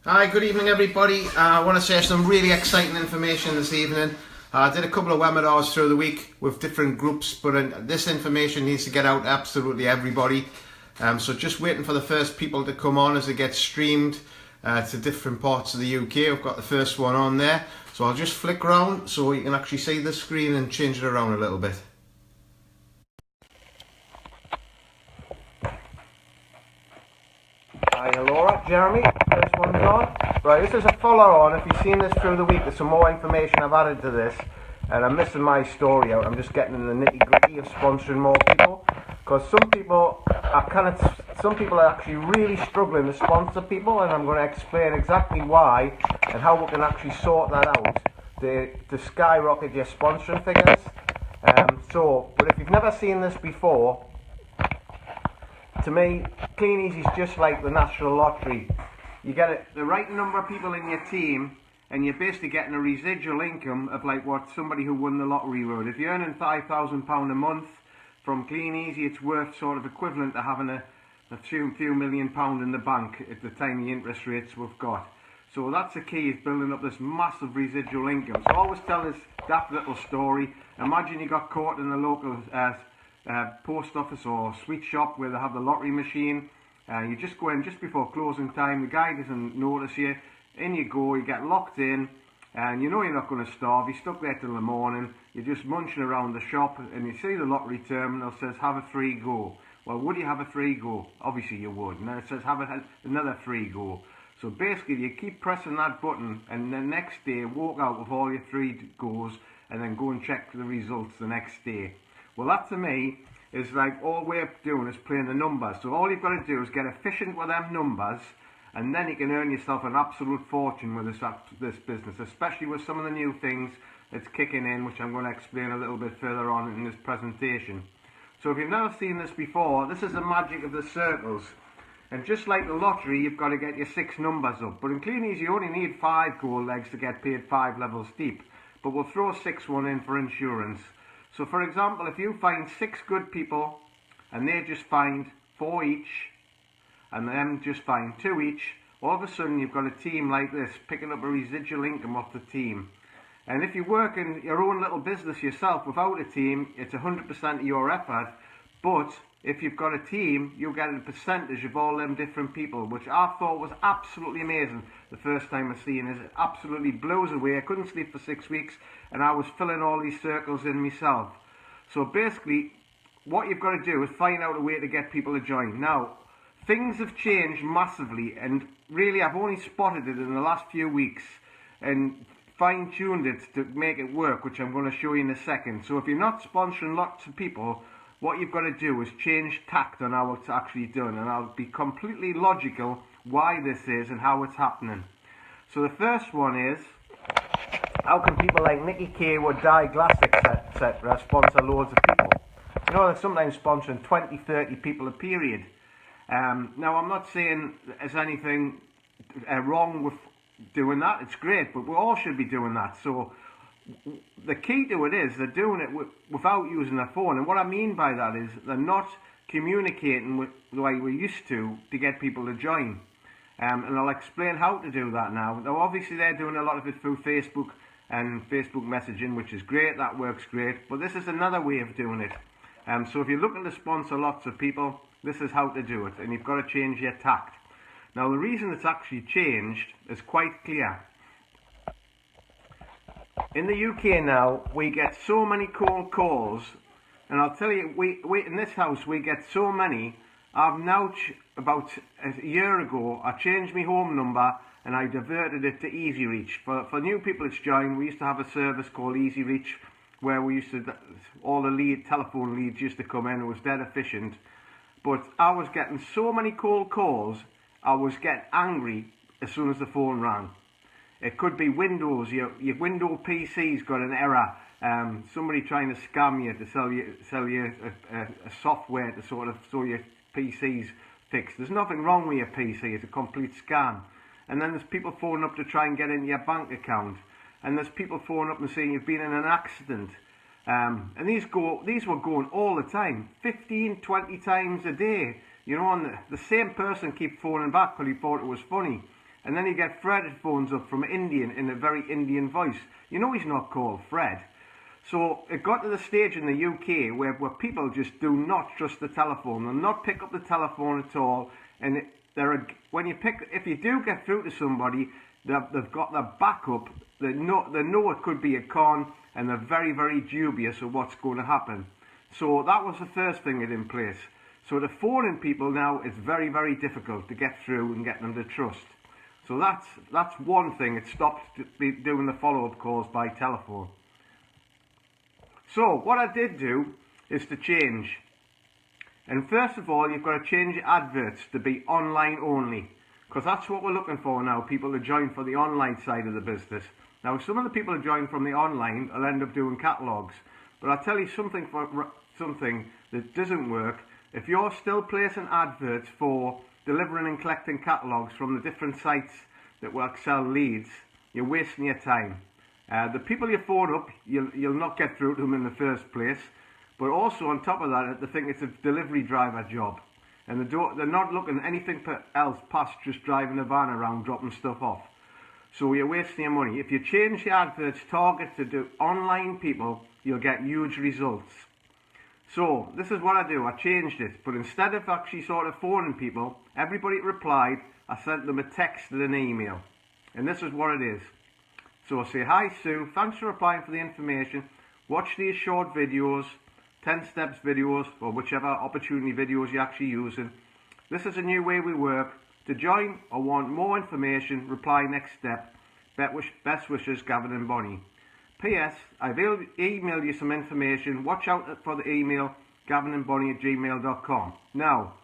Hi, good evening everybody. I want to share some really exciting information this evening. I did a couple of webinars through the week with different groups, but this information needs to get out to absolutely everybody. So just waiting for the first people to come on as it gets streamed to different parts of the UK. I've got the first one on there. So I'll just flick around so you can actually see the screen and change it around a little bit. Hi, Laura, Jeremy, first one's on. Right, this is a follow-on. If you've seen this through the week, there's some more information I've added to this, and I'm missing my story out. I'm just getting in the nitty-gritty of sponsoring more people, because some people are actually really struggling to sponsor people, and I'm going to explain exactly why and how we can actually sort that out to skyrocket your sponsoring figures. But if you've never seen this before, to me, kleeneze is just like the national lottery. You get the right number of people in your team, and you're basically getting a residual income of like what somebody who won the lottery would. If you're earning £5,000 a month from kleeneze, it's worth sort of equivalent to having a few £1,000,000 in the bank at the tiny interest rates we've got. So that's the key, is building up this massive residual income. So I always tell this daft little story. Imagine you got caught in the local post office or sweet shop where they have the lottery machine. You just go in just before closing time, the guy doesn't notice you, in you go, you get locked in, and you know you're not going to starve, you're stuck there till the morning, you're just munching around the shop, and you see the lottery terminal says have a free go. Well, would you have a free go? Obviously you would. And then it says have another free go. So basically you keep pressing that button, and the next day walk out with all your free goes, and then go and check the results the next day. Well, that to me is like all we're doing is playing the numbers. So all you've got to do is get efficient with them numbers, and then you can earn yourself an absolute fortune with this business, especially with some of the new things that's kicking in, which I'm going to explain a little bit further on in this presentation. So if you've never seen this before, this is the magic of the circles. And just like the lottery, you've got to get your 6 numbers up. But in kleeneze, you only need 5 gold legs to get paid 5 levels deep. But we'll throw 6 one in for insurance. So for example, if you find 6 good people and they just find 4 each, and them just find 2 each, all of a sudden you've got a team like this picking up a residual income off the team. And if you work in your own little business yourself without a team, it's 100% of your effort. But if you've got a team, you'll get a percentage of all them different people, which I thought was absolutely amazing the first time I seen it. It absolutely blows away. I couldn't sleep for 6 weeks, and I was filling all these circles in myself. So basically, what you've got to do is find out a way to get people to join. Now, things have changed massively, and really I've only spotted it in the last few weeks and fine-tuned it to make it work, which I'm going to show you in a second. So if you're not sponsoring lots of people, what you've got to do is change tact on how it's actually done, and I'll be completely logical why this is and how it's happening. So the first one is, how can people like Nicky K or Di Glass, etc. sponsor loads of people? You know, they're sometimes sponsoring 20, 30 people a period. Now, I'm not saying there's anything wrong with doing that. It's great, but we all should be doing that. So the key to it is they're doing it without using their phone. And what I mean by that is they're not communicating with the way we used to get people to join. And I'll explain how to do that now. Now, obviously, they're doing a lot of it through Facebook and Facebook messaging, which is great. That works great. But this is another way of doing it. So if you're looking to sponsor lots of people, this is how to do it. And you've got to change your tact. Now, the reason it's actually changed is quite clear. In the UK now, we get so many cold calls, and I'll tell you, we in this house we get so many. I've now, about a year ago, I changed my home number and I diverted it to Easy Reach. For new people that's joined, we used to have a service called Easy Reach, where we used to, all the telephone leads used to come in. It was dead efficient. But I was getting so many cold calls, I was getting angry as soon as the phone rang. It could be Windows, your Windows PC's got an error, somebody trying to scam you to sell you a software to sort of so your PC's fixed. There's nothing wrong with your PC, it's a complete scam. And then there's people phoning up to try and get into your bank account. And there's people phoning up and saying you've been in an accident. And these were going all the time, 15, 20 times a day. You know, and the same person keep phoning back because he thought it was funny. And then you get Fred phones up from Indian in a very Indian voice. You know he's not called Fred. So it got to the stage in the UK where people just do not trust the telephone. They'll not pick up the telephone at all. And if you do get through to somebody, they've got their backup. They know it could be a con, and they're very, very dubious of what's going to happen. So that was the first thing in place. So the phoning people now is very, very difficult to get through and get them to trust. So that's one thing. It stopped doing the follow-up calls by telephone. So what I did do is to change. And first of all, you've got to change your adverts to be online only, because that's what we're looking for now, people to join for the online side of the business. Now, some of the people who join from the online will end up doing catalogues, but I'll tell you something that doesn't work. If you're still placing adverts for delivering and collecting catalogues from the different sites that will sell leads, you're wasting your time. The people you phone up, you'll not get through to them in the first place. But also on top of that, they think it's a delivery driver job. And they're not looking at anything else past just driving a van around, dropping stuff off. So you're wasting your money. If you change your adverts target to do online people, you'll get huge results. So this is what I do. I changed it. But instead of actually sort of phoning people, everybody that replied, I sent them a text and an email. And this is what it is. So I say, "Hi Sue, thanks for applying for the information. Watch these short videos, 10 steps videos, or whichever opportunity videos you're actually using. This is a new way we work. To join or want more information, reply next step. Best wishes, Gavin and Bonnie. P.S. I've emailed you some information. Watch out for the email, gavinandbonnie@gmail.com. Now,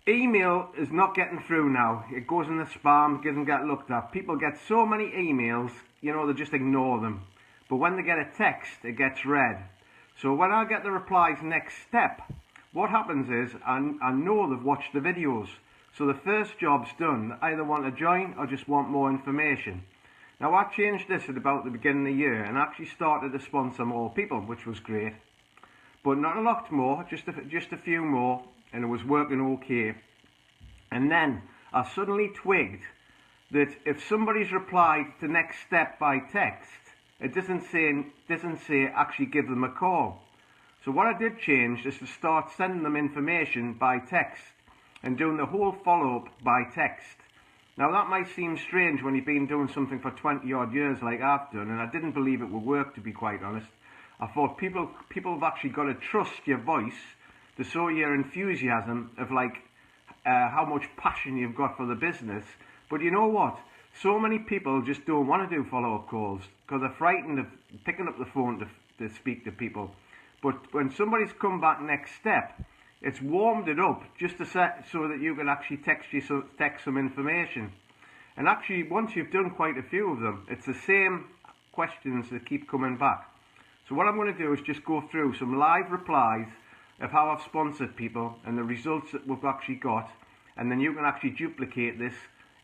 email is not getting through now. It goes in the spam, doesn't get looked at. People get so many emails, they just ignore them. But when they get a text, it gets read. So when I get the replies next step, what happens is I know they've watched the videos. So the first job's done. They either want to join or just want more information. Now I changed this at about the beginning of the year and actually started to sponsor more people, which was great. But not a lot more, just a few more, and it was working okay. And then I suddenly twigged that if somebody's replied to next step by text, it doesn't say actually give them a call. So what I did change is to start sending them information by text and doing the whole follow-up by text. Now that might seem strange when you've been doing something for 20 odd years like I've done, and I didn't believe it would work, to be quite honest. I thought people have actually got to trust your voice to show your enthusiasm of how much passion you've got for the business. But you know what? So many people just don't want to do follow-up calls because they're frightened of picking up the phone to speak to people. But when somebody's come back next step, it's warmed it up just to so that you can actually text some information. And actually, once you've done quite a few of them, it's the same questions that keep coming back. So what I'm going to do is just go through some live replies of how I've sponsored people and the results that we've actually got, and then you can actually duplicate this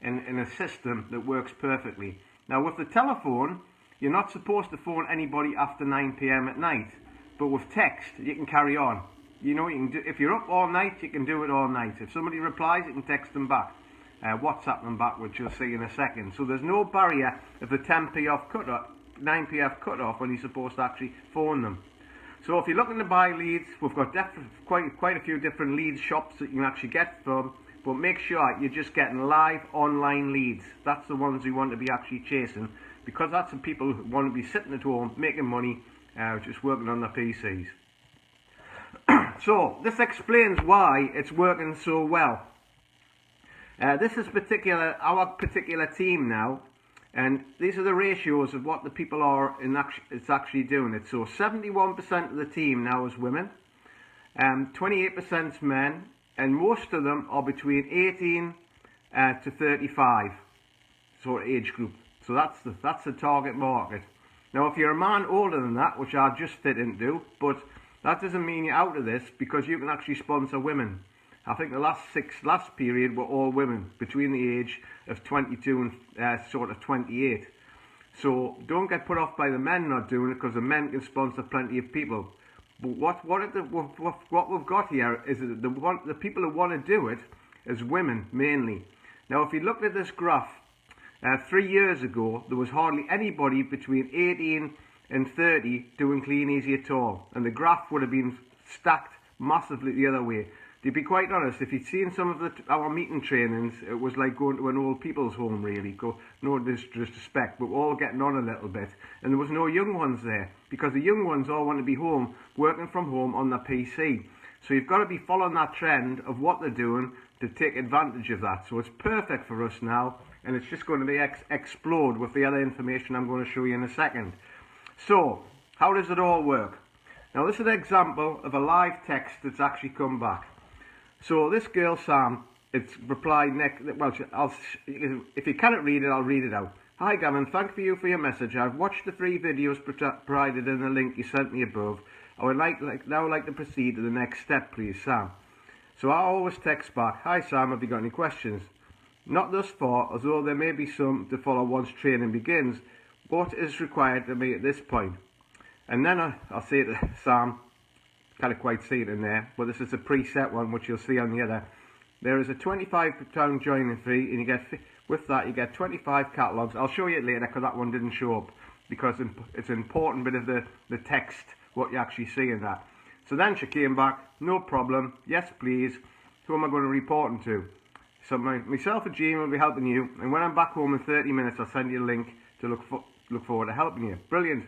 in a system that works perfectly. Now with the telephone, you're not supposed to phone anybody after 9 PM at night, but with text you can carry on. You can do, if you're up all night, you can do it all night. If somebody replies, you can text them back, WhatsApp them back, which you'll see in a second. So there's no barrier of the 9 PM cut off when you're supposed to actually phone them. So if you're looking to buy leads, we've got quite a few different lead shops that you can actually get from, but make sure you're just getting live online leads. That's the ones you want to be actually chasing, because that's the people who want to be sitting at home making money, just working on their PCs. So this explains why it's working so well. This is our particular team now, and these are the ratios of what the people are it's actually doing it. So 71% of the team now is women, 28% men, and most of them are between 18 to 35 sort of age group. So that's the target market. Now if you're a man older than that, which I just fit into, but that doesn't mean you're out of this, because you can actually sponsor women. I think the last period were all women between the age of 22 and sort of 28. So don't get put off by the men not doing it, because the men can sponsor plenty of people. But what we've got here is that the people who want to do it is women mainly. Now, if you looked at this graph 3 years ago, there was hardly anybody between 18 and 30 doing kleeneze at all, and the graph would have been stacked massively the other way. To be quite honest, if you'd seen some of our meeting trainings, it was like going to an old people's home, really. No disrespect, but we're all getting on a little bit. And there was no young ones there, because the young ones all want to be home, working from home on their PC. So you've got to be following that trend of what they're doing to take advantage of that. So it's perfect for us now, and it's just going to be explode with the other information I'm going to show you in a second. So, how does it all work? Now, this is an example of a live text that's actually come back. So this girl, Sam, it's replied next. Well, if you cannot read it, I'll read it out. Hi Gavin, thank you for your message. I've watched the 3 videos provided in the link you sent me above. I would now like to proceed to the next step, please, Sam. So I always text back, hi Sam, have you got any questions? Not thus far, although there may be some to follow once training begins. What is required of me at this point? And then I'll say to Sam, can't quite see it in there, but this is a preset one which you'll see on the other. There is a £25 joining fee, and you get, with that you get 25 catalogues. I'll show you it later because that one didn't show up, because it's an important bit of the text, what you actually see in that. So then she came back, no problem, yes please, who am I going to report to? So myself and Jean will be helping you, and when I'm back home in 30 minutes I'll send you a link to look forward to helping you. Brilliant.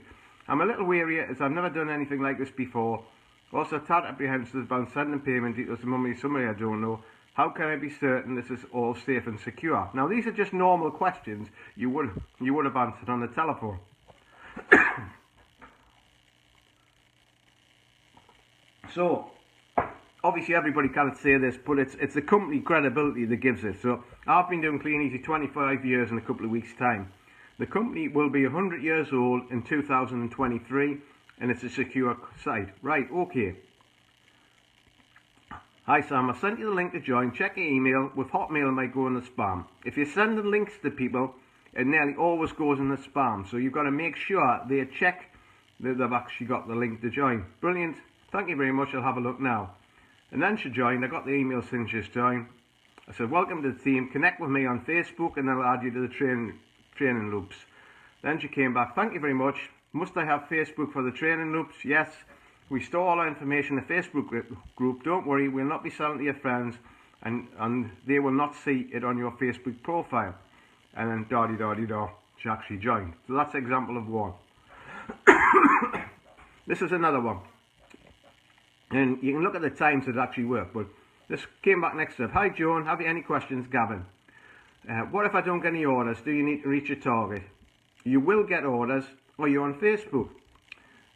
I'm a little wary as I've never done anything like this before. Also, tad apprehensive about sending payment details to somebody I don't know. How can I be certain this is all safe and secure? Now, these are just normal questions you would have answered on the telephone. So, obviously everybody can't say this, but it's the company credibility that gives it. So, I've been doing kleeneze 25 years in a couple of weeks' time. The company will be 100 years old in 2023. And it's a secure site. Right, okay. Hi Sam, I sent you the link to join. Check your email. With Hotmail it might go in the spam. If you're sending links to people, it nearly always goes in the spam. So you've got to make sure they check that they've actually got the link to join. Brilliant. Thank you very much. I'll have a look now. And then she joined. I got the email since she's joined. I said, welcome to the team. Connect with me on Facebook and I'll add you to the training loops. Then she came back. Thank you very much. Must I have Facebook for the training loops? Yes. We store all our information in the Facebook group. Don't worry, we'll not be selling to your friends and they will not see it on your Facebook profile. And then da-di-da-di-da, she actually joined. So that's an example of one. This is another one. And you can look at the times that actually work, but this came back next to it. Hi Joan, have you any questions, Gavin? What if I don't get any orders? Do you need to reach your target? You will get orders. Or you're on Facebook.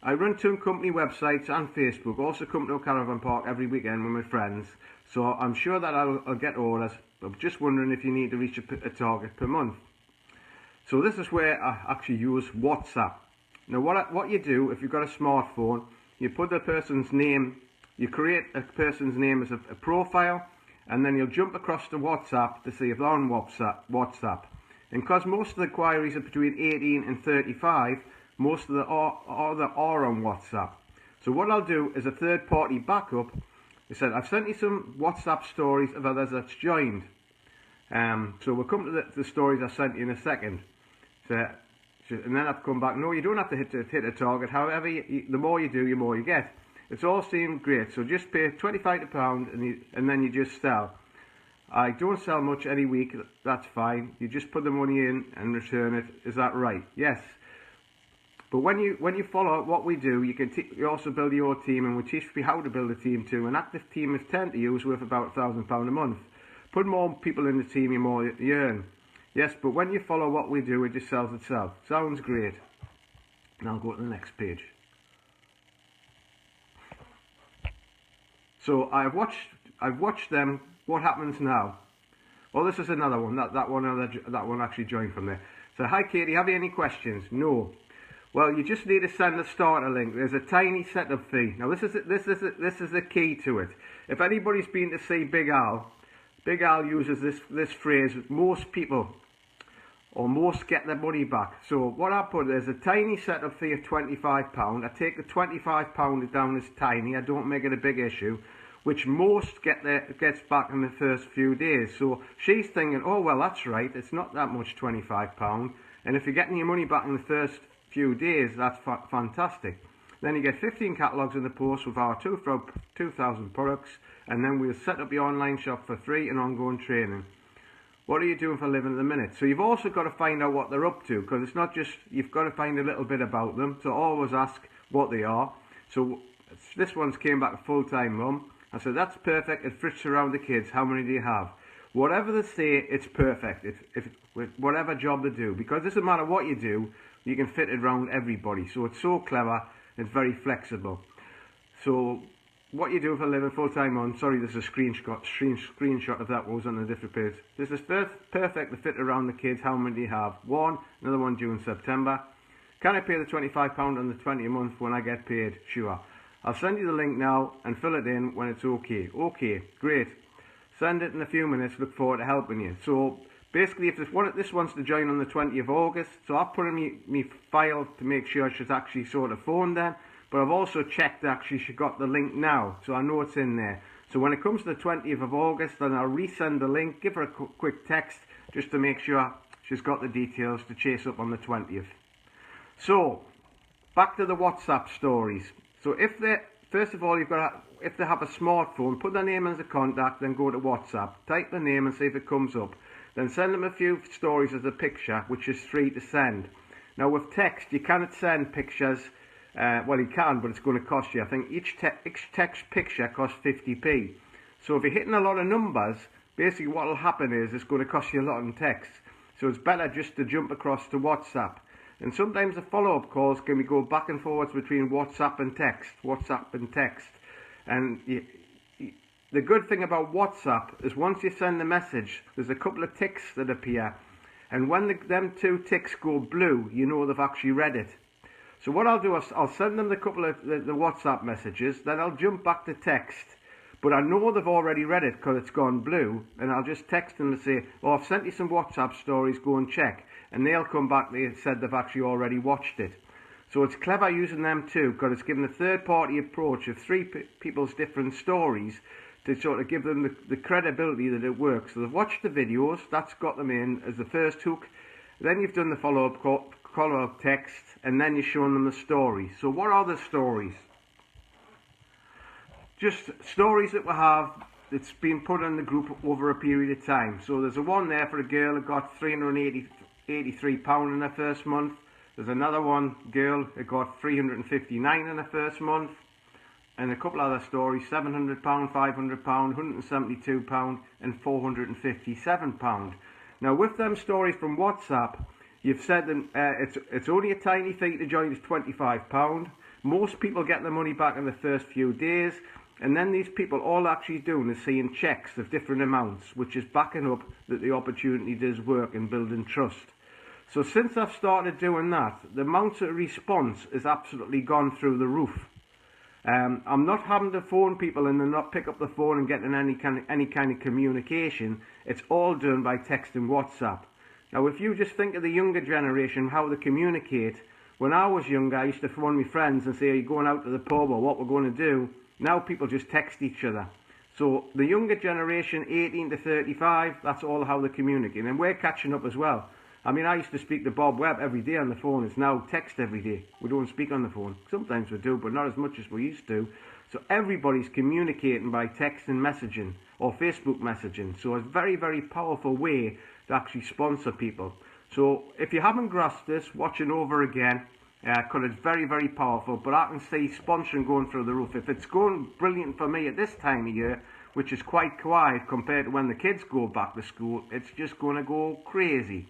I run 2 company websites and Facebook. Also come to a caravan park every weekend with my friends. So I'm sure that I'll get orders. I'm just wondering if you need to reach a target per month. So this is where I actually use WhatsApp. Now what you do, if you've got a smartphone, you put the person's name, you create a person's name as a profile, and then you'll jump across to WhatsApp to see if they're on WhatsApp. And because most of the inquiries are between 18 and 35, most of the are on WhatsApp. So what I'll do is a third-party backup. I said, I've sent you some WhatsApp stories of others that's joined. So we'll come to the stories I sent you in a second. So, and then I've come back, no, you don't have to hit a target. However, the more you do, the more you get. It's all seemed great. So just pay £25 and then you just sell. I don't sell much any week, that's fine. You just put the money in and return it. Is that right? Yes. But when you follow what we do, you also build your team, and we teach you how to build a team too. An active team of 10 to use worth about £1,000 a month. Put more people in the team, the more you earn. Yes, but when you follow what we do, it just sells itself. Sounds great. And I'll go to the next page. So I've watched them. What happens now? Well, this is another one. That one actually joined from there. So, hi Katie, have you any questions? No. Well, you just need to send a starter link. There's a tiny setup fee. Now, this is the key to it. If anybody's been to see Big Al uses this phrase. Most people, or most, get their money back. So what I put, there's a tiny setup fee of £25. I take the £25 down as tiny. I don't make it a big issue. which most gets back in the first few days. So she's thinking, oh well, that's right, it's not that much, £25, and if you're getting your money back in the first few days, that's fantastic. Then you get 15 catalogues in the post with our 2,000 products, and then we'll set up your online shop for free and ongoing training. What are you doing for a living at the minute? So you've also got to find out what they're up to, because it's not just, you've got to find a little bit about them, so always ask what they are. So this one's came back a full-time mum. I said, that's perfect, it fits around the kids, how many do you have? Whatever they say, it's perfect, with whatever job they do, because it doesn't matter what you do, you can fit it around everybody. So it's so clever, it's very flexible. So what you do for a living, full-time on, sorry, there's a screenshot of that was on a different page. This is perfect to fit around the kids, how many do you have? One, another one due in September. Can I pay the £25 on the 20 a month when I get paid? Sure. I'll send you the link now and fill it in when it's okay. Okay, great. Send it in a few minutes, look forward to helping you. So basically, if this wants to join on the 20th of August, so I've put in my file to make sure she's actually sort of phoned then, but I've also checked actually she got the link now, so I know it's in there. So when it comes to the 20th of August, then I'll resend the link, give her a quick text, just to make sure she's got the details to chase up on the 20th. So, back to the WhatsApp stories. So first of all, if they have a smartphone, put their name as a contact, then go to WhatsApp, type the name and see if it comes up. Then send them a few stories as a picture, which is free to send. Now with text, you cannot send pictures. Well, you can, but it's going to cost you. I think each text picture costs 50p. So if you're hitting a lot of numbers, basically what will happen is it's going to cost you a lot in text. So it's better just to jump across to WhatsApp. And sometimes the follow-up calls can be go back and forwards between WhatsApp and text, And the good thing about WhatsApp is once you send the message, there's a couple of ticks that appear. And when them two ticks go blue, you know they've actually read it. So what I'll do is I'll send them the couple of the WhatsApp messages, then I'll jump back to text. But I know they've already read it because it's gone blue, and I'll just text them and say, oh, I've sent you some WhatsApp stories, go and check. And they'll come back, they said they've actually already watched it. So it's clever using them too, because it's given a third-party approach of three people's different stories to sort of give them the credibility that it works. So they've watched the videos, that's got them in as the first hook. Then you've done the follow-up text, and then you're showing them the story. So what are the stories? Just stories that we have that's been put in the group over a period of time. So there's a one there for a girl who got £383 in her first month. There's another one girl who got £359 in her first month. And a couple other stories, £700, £500, £172 and £457. Now with them stories from WhatsApp, you've said that it's only a tiny fee to join, it's £25. Most people get their money back in the first few days, and then these people all actually doing is seeing checks of different amounts, which is backing up that the opportunity does work in building trust. So since I've started doing that, the amount of response has absolutely gone through the roof. I'm not having to phone people and then not pick up the phone and getting any kind of communication. It's all done by text and WhatsApp. Now, if you just think of the younger generation, how they communicate. When I was younger, I used to phone my friends and say, are you going out to the pub or what we're going to do? Now people just text each other. So the younger generation, 18 to 35, that's all how they communicate. And we're catching up as well. I mean, I used to speak to Bob Webb every day on the phone. It's now text every day. We don't speak on the phone. Sometimes we do, but not as much as we used to. So everybody's communicating by text and messaging or Facebook messaging. So it's a very, very powerful way to actually sponsor people. So if you haven't grasped this, watch it over again, because it's very, very powerful. But I can see sponsoring going through the roof. If it's going brilliant for me at this time of year, which is quite quiet compared to when the kids go back to school, it's just going to go crazy.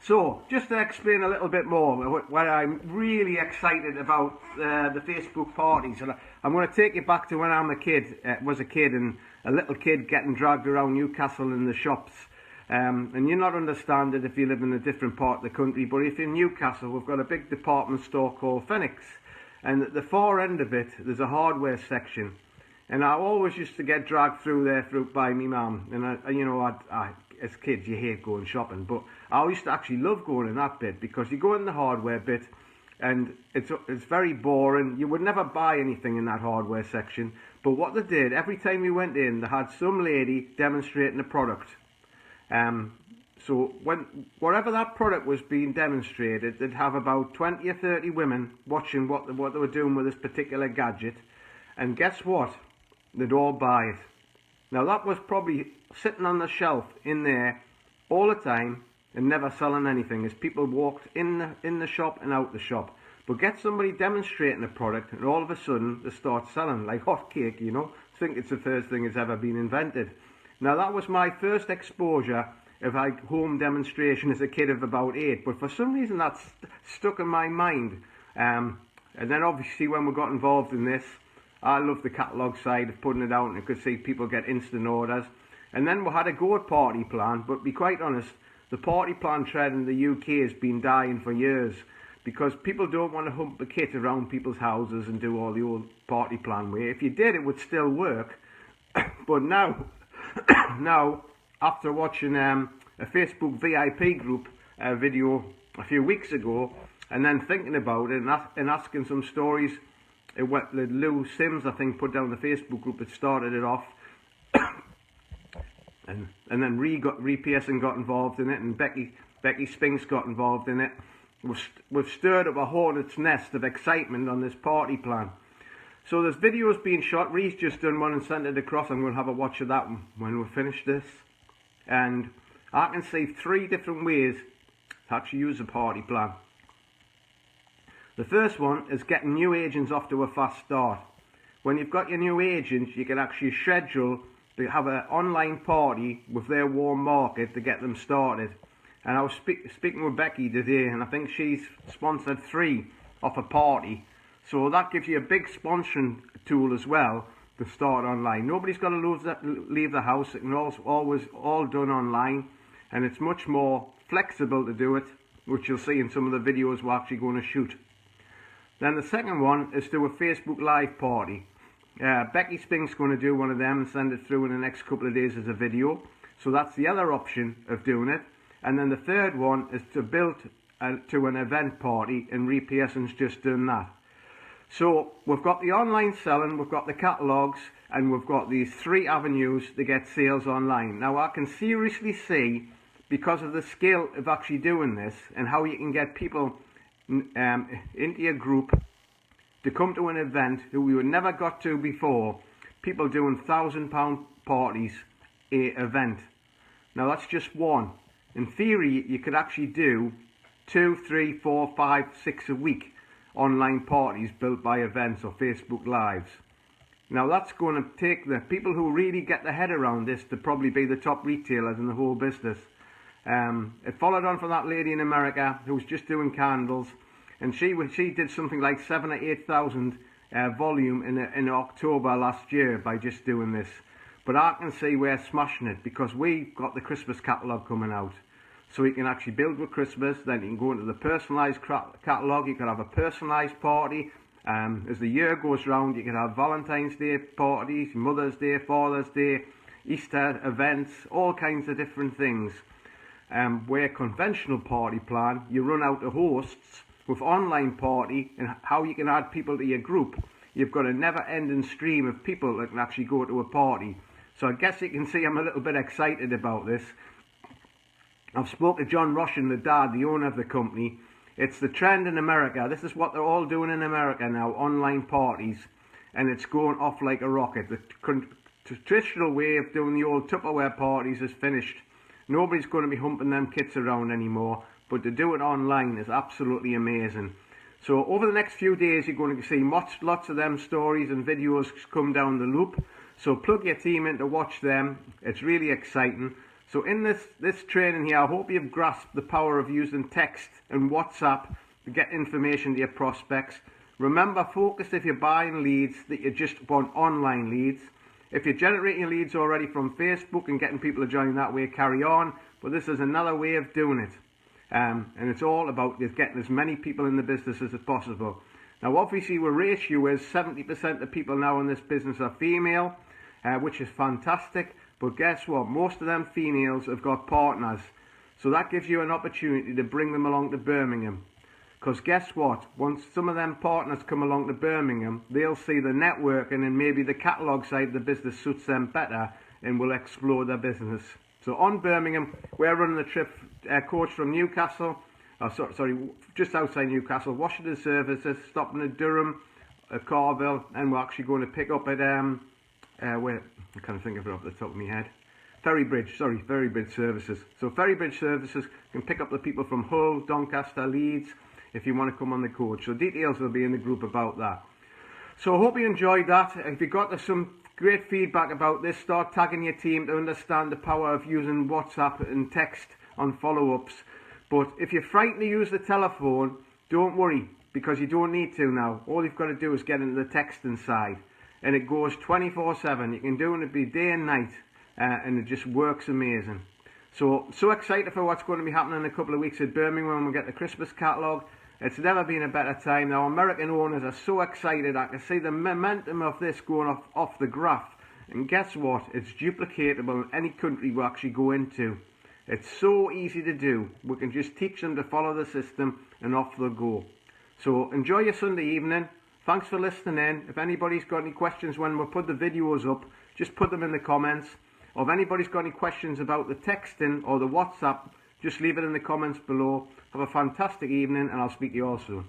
So, just to explain a little bit more, what I'm really excited about the Facebook parties, and I'm going to take you back to when I was a kid, and a little kid getting dragged around Newcastle in the shops. And you're not understand it if you live in a different part of the country, but if you're in Newcastle, we've got a big department store called Phoenix, and at the far end of it, there's a hardware section. And I always used to get dragged through there by me mum, and as kids you hate going shopping, but I used to actually love going in that bit, because you go in the hardware bit and it's very boring. You would never buy anything in that hardware section, But what they did, every time we went in, they had some lady demonstrating a product. So whatever that product was being demonstrated, they'd have about 20 or 30 women watching what they were doing with this particular gadget. And guess what? They'd all buy it. Now that was probably sitting on the shelf in there all the time and never selling anything as people walked in the shop and out the shop. But get somebody demonstrating a product and all of a sudden they start selling like hotcake, you know. I think it's the first thing that's ever been invented. Now that was my first exposure of like home demonstration as a kid of about 8, but for some reason that's stuck in my mind. And then obviously when we got involved in this, I love the catalogue side of putting it out, and you could see people get instant orders. And then we had a go at party plan, but to be quite honest, the party plan trend in the UK has been dying for years because people don't want to hump the kit around people's houses and do all the old party plan way. If you did, it would still work. But now, after watching a Facebook VIP group video a few weeks ago, and then thinking about it and asking some stories, what Lou Sims, I think, put down the Facebook group that started it off, and then Ree Pearson got involved in it, and Becky Spinks got involved in it. We've stirred up a hornet's nest of excitement on this party plan. So there's videos being shot. Ree's just done one and sent it across. I'm going to have a watch of that one when we finish this. And I can see 3 different ways to actually use a party plan. The first one is getting new agents off to a fast start. When you've got your new agents, you can actually schedule to have an online party with their warm market to get them started. And I was speaking with Becky today, and I think she's sponsored 3 off a party. So that gives you a big sponsoring tool as well to start online. Nobody's got to leave the house. It can always all done online, and it's much more flexible to do it, which you'll see in some of the videos we're actually going to shoot. Then the second one is do a Facebook Live party. Becky Spink's going to do one of them and send it through in the next couple of days as a video. So that's the other option of doing it. And then the third one is to build to an event party, and Ree Pearson's just done that. So we've got the online selling, we've got the catalogues, and we've got these 3 avenues to get sales online. Now I can seriously see, because of the skill of actually doing this and how you can get people into your group to come to an event who we would never got to before, people doing £1,000 parties event. Now that's just one. In theory, you could actually do 2, 3, 4, 5, 6 a week online parties built by events or Facebook Lives. Now that's going to take the people who really get their head around this to probably be the top retailers in the whole business. It followed on from that lady in America who was just doing candles, and she did something like 7,000 or 8,000 volume in October last year by just doing this. But I can see we're smashing it because we've got the Christmas catalogue coming out. So you can actually build with Christmas, then you can go into the personalised catalogue, you can have a personalised party. As the year goes round, you can have Valentine's Day parties, Mother's Day, Father's Day, Easter events, all kinds of different things. Where conventional party plan, you run out of hosts. With online party and how you can add people to your group, you've got a never-ending stream of people that can actually go to a party. So I guess you can see I'm a little bit excited about this. I've spoke to John Roshan, the dad, the owner of the company. It's the trend in America. This is what they're all doing in America now, online parties. And it's going off like a rocket. The traditional way of doing the old Tupperware parties is finished. Nobody's going to be humping them kits around anymore. But to do it online is absolutely amazing. So over the next few days, you're going to see lots of them stories and videos come down the loop. So plug your team in to watch them. It's really exciting. So in this training here, I hope you've grasped the power of using text and WhatsApp to get information to your prospects. Remember, focus if you're buying leads that you just want online leads. If you're generating leads already from Facebook and getting people to join that way, carry on. But this is another way of doing it. And it's all about just getting as many people in the business as possible. Now obviously our ratio is 70% of people now in this business are female, which is fantastic. But guess what? Most of them females have got partners. So that gives you an opportunity to bring them along to Birmingham. Because guess what? Once some of them partners come along to Birmingham, they'll see the networking and maybe the catalogue side of the business suits them better and will explore their business. So on Birmingham, we're running the trip coach from Newcastle, just outside Newcastle, Washington services, stopping at Durham, Carville, and we're actually going to pick up at, where, I can't think of it off the top of my head. Ferrybridge services. So Ferrybridge services can pick up the people from Hull, Doncaster, Leeds, if you want to come on the coach. So details will be in the group about that. So I hope you enjoyed that. If you got some great feedback about this, start tagging your team to understand the power of using WhatsApp and text on follow-ups. But if you're frightened to use the telephone, don't worry, because you don't need to now. All you've got to do is get into the texting side, and it goes 24/7. You can do it day and night, and it just works amazing. So excited for what's going to be happening in a couple of weeks at Birmingham when we get the Christmas catalogue. It's never been a better time. Now, American owners are so excited. I can see the momentum of this going off the graph. And guess what? It's duplicatable in any country we actually go into. It's so easy to do. We can just teach them to follow the system and off they'll go. So enjoy your Sunday evening. Thanks for listening in. If anybody's got any questions when we put the videos up, just put them in the comments. Or if anybody's got any questions about the texting or the WhatsApp, just leave it in the comments below. Have a fantastic evening, and I'll speak to you all soon.